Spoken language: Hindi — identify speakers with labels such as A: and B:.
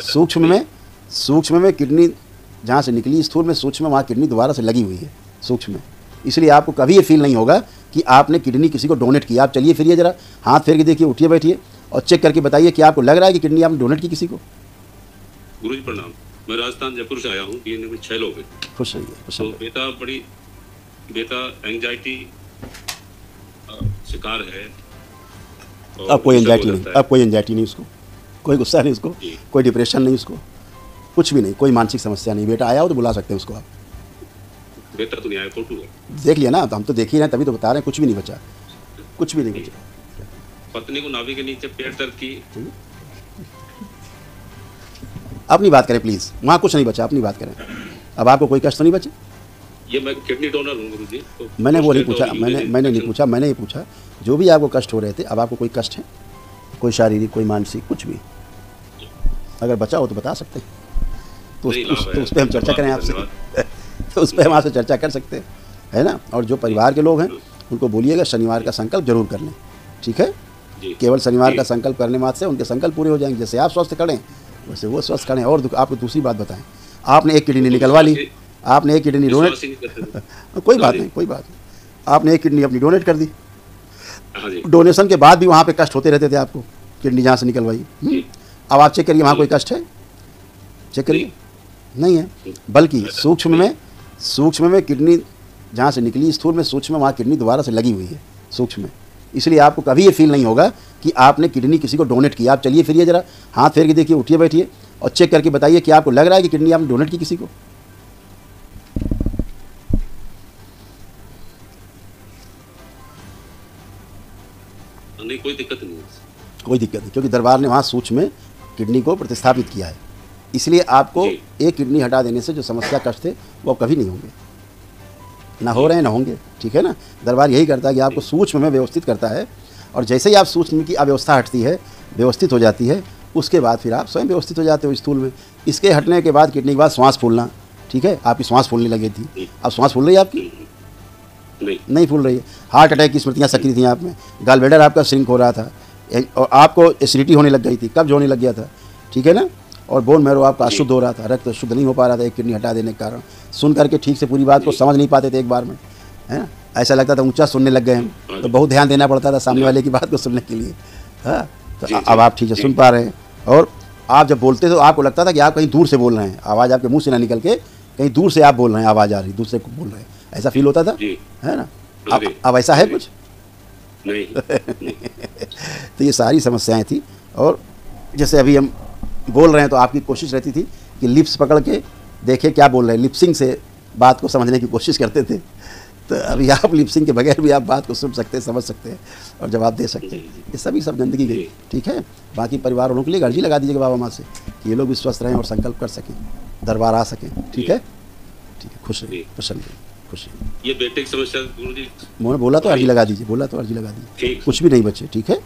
A: सूक्ष्म में किडनी जहाँ से निकली स्थूल में, सूक्ष्म में वहाँ किडनी दोबारा से लगी हुई है सूक्ष्म में। इसलिए आपको कभी ये फील नहीं होगा कि आपने किडनी किसी को डोनेट किया। आप चलिए फिरिए जरा, हाथ फेर के देखिए, उठिए बैठिए और चेक करके बताइए कि आपको लग रहा है कि किडनी आपने डोनेट की किसी को।
B: गुरुजी प्रणाम, मैं राजस्थान जयपुर से आया हूँ। पीएनए में 6 लोग हैं।
A: खुश रहिए।
B: तो बेटा एंजाइटी शिकार है।
A: अब कोई एंजाइटी नहीं, अब कोई एंजाइटी नहीं उसको, कोई गुस्सा नहीं उसको, कोई डिप्रेशन नहीं उसको, कुछ भी नहीं, कोई मानसिक समस्या नहीं। बेटा आया हो तो बुला सकते हैं उसको आप।
B: बेटा तो नहीं आया, फोटो है,
A: देख लिया ना, तो हम तो देख ही रहे हैं, तभी तो बता रहे हैं, कुछ भी नहीं बचा, कुछ भी नहीं बचा।
B: पत्नी को नाभि के नीचे पेट दर्द की।
A: अपनी बात करें प्लीज़, वहाँ कुछ नहीं बचा, अपनी बात करें। अब आपको कोई कष्ट तो नहीं बचे?
B: ये मैं किडनी डोनर हूँ गुरुजी। तो
A: मैंने वो नहीं पूछा, मैंने नहीं पूछा, मैंने ये पूछा जो भी आपको कष्ट हो रहे थे, अब आपको कोई कष्ट है, कोई शारीरिक, कोई मानसिक, कुछ भी अगर बचा हो तो बता सकते हैं, तो उस पर हम चर्चा करें आपसे, तो उस पर हम आपसे चर्चा कर सकते हैं, है ना। और जो परिवार के लोग हैं उनको बोलिएगा शनिवार का संकल्प जरूर कर लें, ठीक है। केवल शनिवार का संकल्प करने मात्र से उनके संकल्प पूरे हो जाएंगे। जैसे आप स्वस्थ करें वैसे वो स्वस्थ करें। और आपको दूसरी बात बताएं, आपने एक किडनी निकलवा ली, आपने एक किडनी डोनेट कोई बात नहीं, कोई बात नहीं, आपने एक किडनी अपनी डोनेट कर दी। डोनेशन के बाद भी वहाँ पे कष्ट होते रहते थे आपको, किडनी जहाँ से निकलवाई। अब आप चेक करिए वहाँ कोई कष्ट है, चेक करिए, नहीं है। बल्कि सूक्ष्म में किडनी जहाँ से निकली स्थूल में, सूक्ष्म में वहाँ किडनी दोबारा से लगी हुई है सूक्ष्म में। इसलिए आपको कभी ये फील नहीं होगा कि आपने किडनी किसी को डोनेट किया। आप चलिए फिरिए जरा, हाथ फेर के देखिए, उठिए बैठिए और चेक करके बताइए कि आपको लग रहा है कि किडनी आपने डोनेट की किसी को।
B: नहीं, कोई दिक्कत नहीं है,
A: कोई दिक्कत नहीं, क्योंकि दरबार ने वहाँ सूक्ष्म में किडनी को प्रतिस्थापित किया है। इसलिए आपको एक किडनी हटा देने से जो समस्या कष्ट थे वो कभी नहीं होंगे, ना हो रहे हैं ना होंगे, ठीक है ना। दरबार यही करता है कि आपको सूक्ष्म में व्यवस्थित करता है, और जैसे ही आप सूक्ष्म की अव्यवस्था हटती है, व्यवस्थित हो जाती है, उसके बाद फिर आप स्वयं व्यवस्थित हो जाते हो स्थूल में। इसके हटने के बाद किडनी के बाद श्वास फूलना, ठीक है, आपकी श्वास फूलने लगी थी, अब श्वास फूल रही है आपकी? नहीं फूल रही है। हार्ट अटैक की स्मृतियाँ सक्रिय थी आप में, गॉल ब्लैडर आपका श्रिंक हो रहा था, और आपको एसिडिटी होने लग गई थी, कब्ज होने लग गया था, ठीक है ना। और बोन मैरो आपका अशुद्ध हो रहा था, रक्त शुद्ध नहीं हो पा रहा था एक किडनी हटा देने के कारण। सुन करके ठीक से पूरी बात को समझ नहीं पाते थे एक बार में, है ना। ऐसा लगता था ऊंचा सुनने लग गए हम, तो बहुत ध्यान देना पड़ता था सामने वाले की बात को सुनने के लिए। हाँ, तो अब आप ठीक है सुन पा रहे हैं, और आप जब बोलते तो आपको लगता था कि आप कहीं दूर से बोल रहे हैं, आवाज़ आपके मुंह से ना निकल के कहीं दूर से आप बोल रहे हैं, आवाज़ आ रही दूर से बोल रहे हैं, ऐसा फील होता था, है ना। अब ऐसा है कुछ
B: नहीं।
A: तो ये सारी समस्याएं थी। और जैसे अभी हम बोल रहे हैं तो आपकी कोशिश रहती थी कि लिप्स पकड़ के देखें क्या बोल रहे हैं, लिपसिंग से बात को समझने की कोशिश करते थे। तो अभी आप लिपसिंग के बगैर भी आप बात को सुन सकते हैं, समझ सकते हैं और जवाब दे सकते हैं। ये सभी सब गंदगी गई, ठीक है। बाकी परिवार वालों के लिए अर्जी लगा दीजिएगा बाबा माँ से कि ये लोग भी स्वस्थ रहें और संकल्प कर सकें, दरबार आ सकें, ठीक है। ठीक है, खुश रहिए, प्रसन्न रहिए, खुश रहिए।
B: ये बेटे की समस्या गुरुजी
A: मैंने बोला तो अर्जी लगा दीजिए, बोला तो अर्जी लगा दीजिए, कुछ भी नहीं बचे, ठीक है।